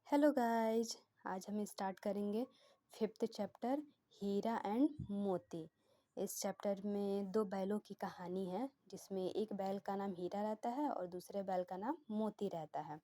Hello guys. आज हम start करेंगे 5th चैप्टर हीरा एंड मोती। इस चैप्टर में दो बैलों की कहानी है, जिसमें एक बैल का नाम हीरा रहता है और दूसरे बैल का नाम मोती रहता है।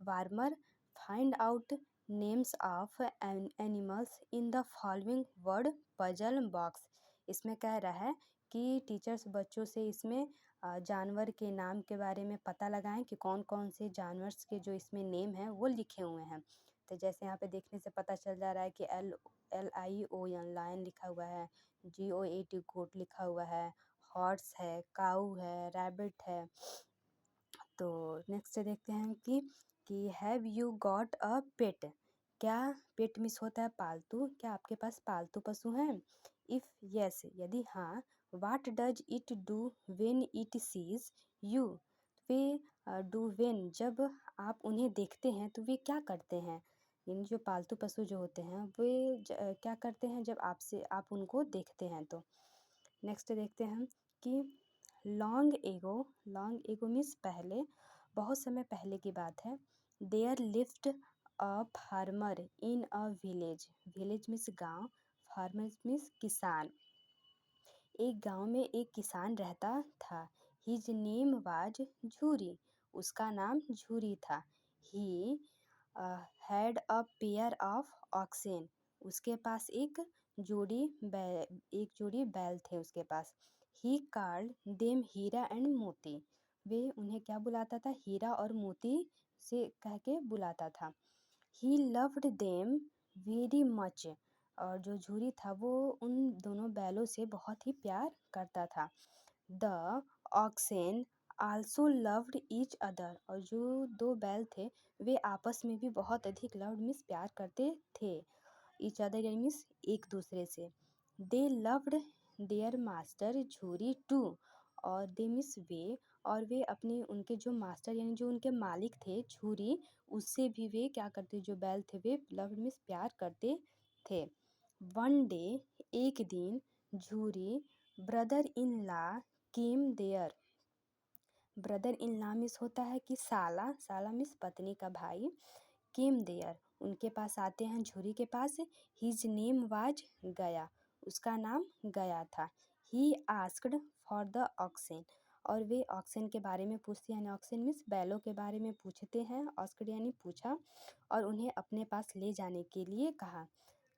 Warmer find out names of animals in the following word puzzle box. इसमें कह रहा है कि टीचर्स बच्चों से इसमें जानवर के नाम के बारे में पता लगाएं कि कौन कौन से जानवर के जो इसमें नेम हैं वो लिखे हुए हैं। तो जैसे यहाँ पे देखने से पता चल जा रहा है कि LION लायन लिखा हुआ है, GOAT गोट लिखा हुआ है, हॉर्स है, काऊ है, रैबिट है। तो नेक्स्ट देखते हैं कि हैव यू गॉट अ पेट। क्या पेट मिस होता है पालतू, क्या आपके पास पालतू पशु हैं? इफ़ यस, यदि हाँ, what does it do when it sees you. Way do when, जब आप उन्हें देखते हैं तो वे क्या करते हैं? इन जो पालतू पशु जो होते हैं वे क्या करते हैं जब आप उनको देखते हैं तो। नेक्स्ट देखते हैं कि लॉन्ग एगो मीन्स पहले, बहुत समय पहले की बात है। There lived a farmer in a village means गांव, फार्मर मीन्स किसान। एक गांव में एक किसान रहता था। हिज नेम वाज झूरी, उसका नाम झूरी था। He had a pair of oxen, उसके पास एक जोड़ी बैल थे उसके पास। He called them Hira and Moti, वे उन्हें क्या बुलाता था? हीरा और मोती से कह के बुलाता था। He loved them very much, और जो झूरी था वो उन दोनों बैलों से बहुत ही प्यार करता था। The oxen also loved each other, और जो दो बैल थे वे आपस में भी बहुत अधिक लव्ड मीन्स प्यार करते थे। ईच अदर यानी मीन्स एक दूसरे से। They loved their master Jhuri too, और दे मीन्स वे, और वे अपने उनके जो मास्टर यानी जो उनके मालिक थे झूरी, उससे भी वे क्या करते, जो बैल थे वे लव्ड मीन्स प्यार करते थे। वन डे, एक दिन, Jhuri brother in law came there. Brother in law means होता है कि साला मीन्स पत्नी का भाई। केम देयर, उनके पास आते हैं झूरी के पास। हिज नेम वाज गया, उसका नाम गया था। ही आस्क्ड फॉर द ऑक्सेन, और वे ऑक्सेन के बारे में पूछते हैं। ऑक्सेन मीन्स बैलों के बारे में पूछते हैं। आस्क्ड यानी पूछा, और उन्हें अपने पास ले जाने के लिए कहा।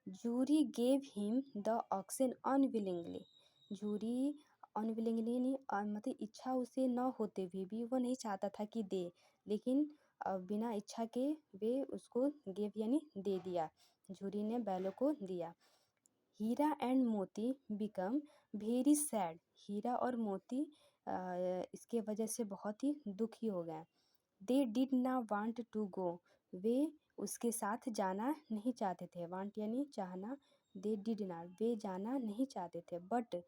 Jhuri gave him the oxen unwillingly, Jhuri unwillingly मतलब इच्छा उसे न होते हुए भी वो नहीं चाहता था कि दे, लेकिन बिना इच्छा के वे उसको गेव यानी दे दिया, जूरी ने बैलों को दिया। हीरा एंड मोती बिकम वेरी सैड, हीरा और मोती इसके वजह से बहुत ही दुखी हो गए। दे डिड ना वांट टू गो, वे उसके साथ जाना नहीं चाहते थे। वांट यानी चाहना, दे डिड नॉट, वे जाना नहीं चाहते थे। But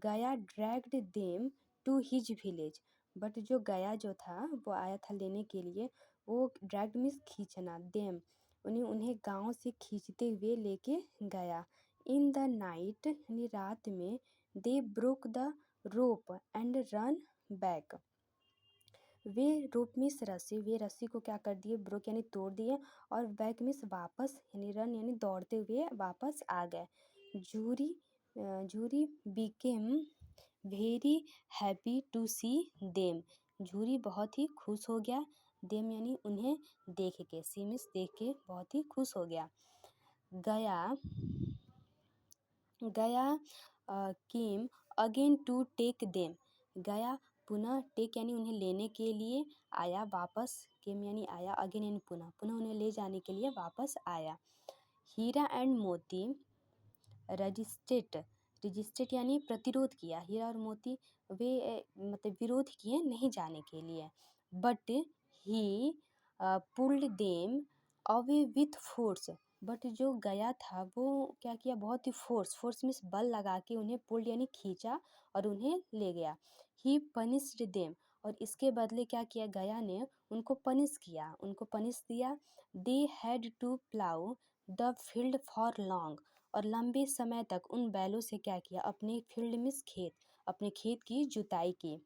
Gaya dragged them to his village, but जो गया जो था वो आया था लेने के लिए। वो ड्रैग्ड मीन्स खींचना, देम उन्हें गांव से खींचते हुए लेके गया। इन द नाइट यानी रात में, they broke the rope and run back, way rope means रस्सी, वे रस्सी को क्या कर दिए? ब्रोक यानी तोड़ दिए, और बैक मीन्स वापस यानी रन यानी दौड़ते हुए वापस आ गए। Jhuri became very happy to see them, Jhuri बहुत ही खुश हो गया। देम यानी उन्हें देख के, सी मीन्स देख के बहुत ही खुश हो गया। Gaya came again to take them, Gaya पुनः, टेक यानी उन्हें लेने के लिए आया, वापस, केम यानी आया, अगेन यानी पुनः उन्हें ले जाने के लिए वापस आया। हीरा एंड मोती रजिस्ट्रेट यानी प्रतिरोध किया। हीरा और मोती वे मतलब विरोध किए नहीं जाने के लिए। But he pulled them away with force, but जो गया था वो क्या किया? बहुत ही फोर्स मीन्स बल लगा के उन्हें पुल्ड यानी खींचा और उन्हें ले गया। ही पनिश्ड देम, और इसके बदले क्या किया? गया ने उनको पनिश किया, उनको पनिश दिया। They had to plough the field for long, और लंबे समय तक उन बैलों से क्या किया? अपने फील्ड मीन्स खेत, अपने खेत की जुताई की।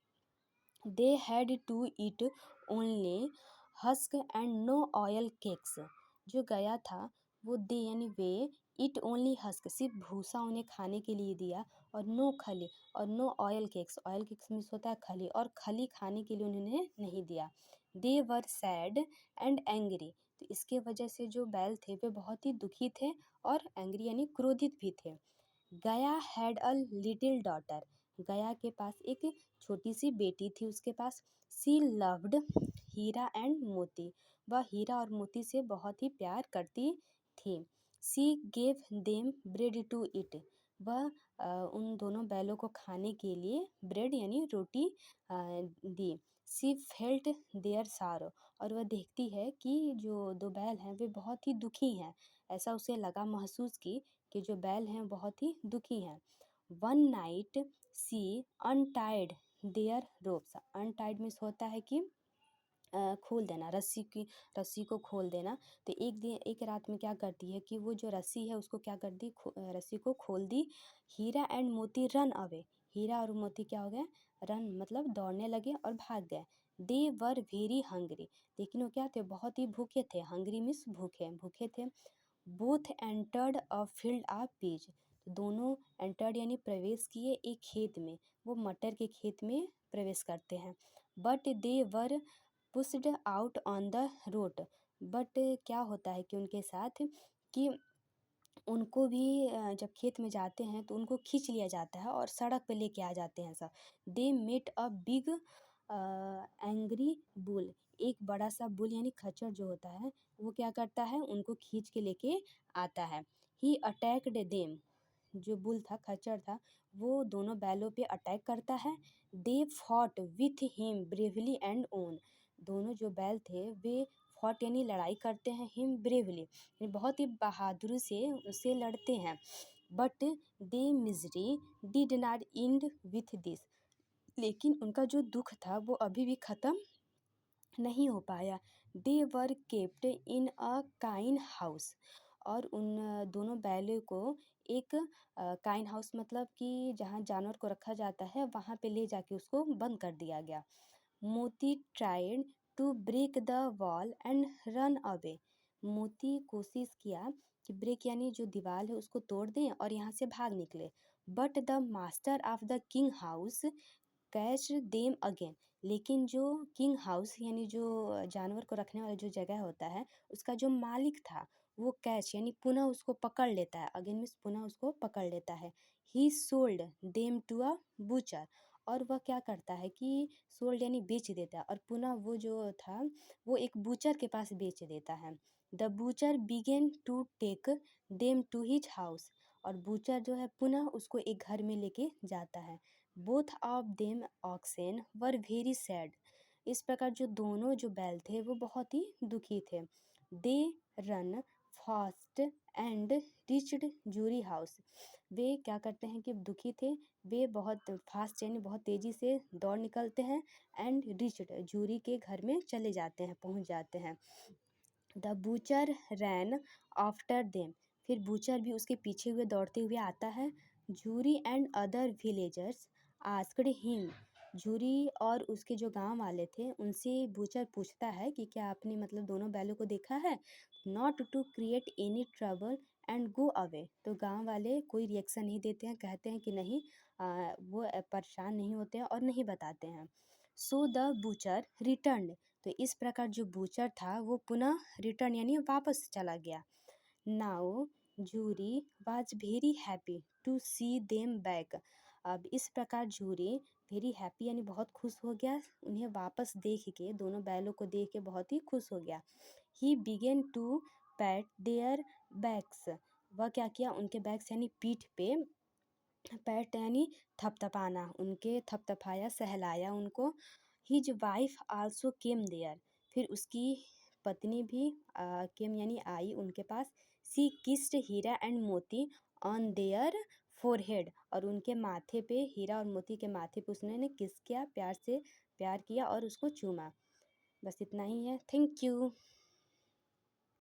They had to eat only husk and no oil cakes, जो गया था वो दे यानी वे इट ओनली हस्क सिर्फ भूसा उन्हें खाने के लिए दिया और नो खली और नो ऑयल केक्स मीन्स होता है खली और खली खाने के लिए उन्होंने नहीं दिया। दे वर सैड एंड एंग्री तो इसके वजह से जो बैल थे वे बहुत ही दुखी थे और एंग्री यानी क्रोधित भी थे। गया हैड अ लिटिल डॉटर गया के पास एक छोटी सी बेटी थी उसके पास। सी लव्ड हीरा एंड मोती वह हीरा और मोती से बहुत ही प्यार करती थी। She gave them bread to eat वह उन दोनों बैलों को खाने के लिए ब्रेड यानी रोटी दी। सी फेल्ट देयर सारो और वह देखती है कि जो दो बैल हैं वे बहुत ही दुखी हैं। ऐसा उसे लगा महसूस की कि जो बैल हैं बहुत ही दुखी हैं। One night she untied their ropes untied means होता है कि खोल देना रस्सी को खोल देना। तो एक रात में क्या करती है कि वो जो रस्सी है उसको क्या कर दी रस्सी को खोल दी। हीरा एंड मोती रन अवे हीरा और मोती क्या हो गए रन मतलब दौड़ने लगे और भाग गए। दे वर वेरी हंग्री लेकिन वो क्या थे बहुत ही भूखे थे। हंग्री मीन्स भूखे भूखे थे। Both entered a field of peas दोनों एंटर्ड यानी प्रवेश किए एक खेत में वो मटर के खेत में प्रवेश करते हैं। But they were pushed out on the road but क्या होता है कि उनके साथ कि उनको भी जब खेत में जाते हैं तो उनको खींच लिया जाता है और सड़क पे लेके आ जाते हैं सब। They met a big angry bull एक बड़ा सा बुल यानी खच्चर जो होता है वो क्या करता है उनको खींच के लेके आता है। ही अटैक्ड देम जो बुल था खच्चर था वो दोनों बैलों पे अटैक करता है। They fought with him bravely and own दोनों जो बैल थे वे फॉट यानी लड़ाई करते हैं हिम ब्रेवली बहुत ही बहादुरी से उससे लड़ते हैं। But they misery did not and with this लेकिन उनका जो दुख था वो अभी भी ख़त्म नहीं हो पाया। They were kept in a kine house और उन दोनों बैलों को एक काइन हाउस मतलब कि जहाँ जानवर को रखा जाता है वहाँ पे ले जाके उसको बंद कर दिया गया। Moti tried to break the wall and run away Moti कोशिश किया कि ब्रेक यानी जो दीवार है उसको तोड़ दें और यहाँ से भाग निकले। But the master of the king house catch them again लेकिन जो किंग हाउस यानी जो जानवर को रखने वाला जो जगह होता है उसका जो मालिक था वो कैच यानी पुनः उसको पकड़ लेता है। अगेन मीन्स पुनः उसको पकड़ लेता है। He sold them to a butcher और वह क्या करता है कि सोल्ड यानी बेच देता है और पुनः वो जो था वो एक बूचर के पास बेच देता है। The butcher began to take them to his house और बूचर जो है पुनः उसको एक घर में लेके जाता है। Both of them oxen were very sad इस प्रकार जो दोनों जो बैल थे वो बहुत ही दुखी थे। They run fast and reached Jhuri house वे क्या करते हैं कि दुखी थे वे बहुत फास्ट यानी बहुत तेज़ी से दौड़ निकलते हैं एंड रिच्ड जूरी के घर में चले जाते हैं पहुंच जाते हैं। The butcher ran after them फिर बूचर भी उसके पीछे हुए दौड़ते हुए आता है। Jhuri and other villagers asked him Jhuri और उसके जो गांव वाले थे उनसे बूचर पूछता है कि क्या आपने मतलब दोनों बैलों को देखा है। Not to create any trouble and go away तो गांव वाले कोई रिएक्शन नहीं देते हैं कहते हैं कि नहीं वो परेशान नहीं होते हैं और नहीं बताते हैं। सो द बूचर रिटर्न तो इस प्रकार जो बूचर था वो पुनः रिटर्न यानी वापस चला गया। Now Jhuri was very happy to see them back अब इस प्रकार जूरी वेरी हैप्पी यानी बहुत खुश हो गया उन्हें वापस देख के दोनों बैलों को देख के बहुत ही खुश हो गया। He began to pat their backs वह क्या किया उनके बैक्स यानी पीठ पे पैट यानी थपथपाना उनके थपथपाया सहलाया उनको। His wife also came there फिर उसकी पत्नी भी केम यानी आई उनके पास। She kissed Hira and Moti on their forehead और उनके माथे पे हीरा और मोती के माथे पे उसने किस किया प्यार से प्यार किया और उसको चूमा। बस इतना ही है। Thank you.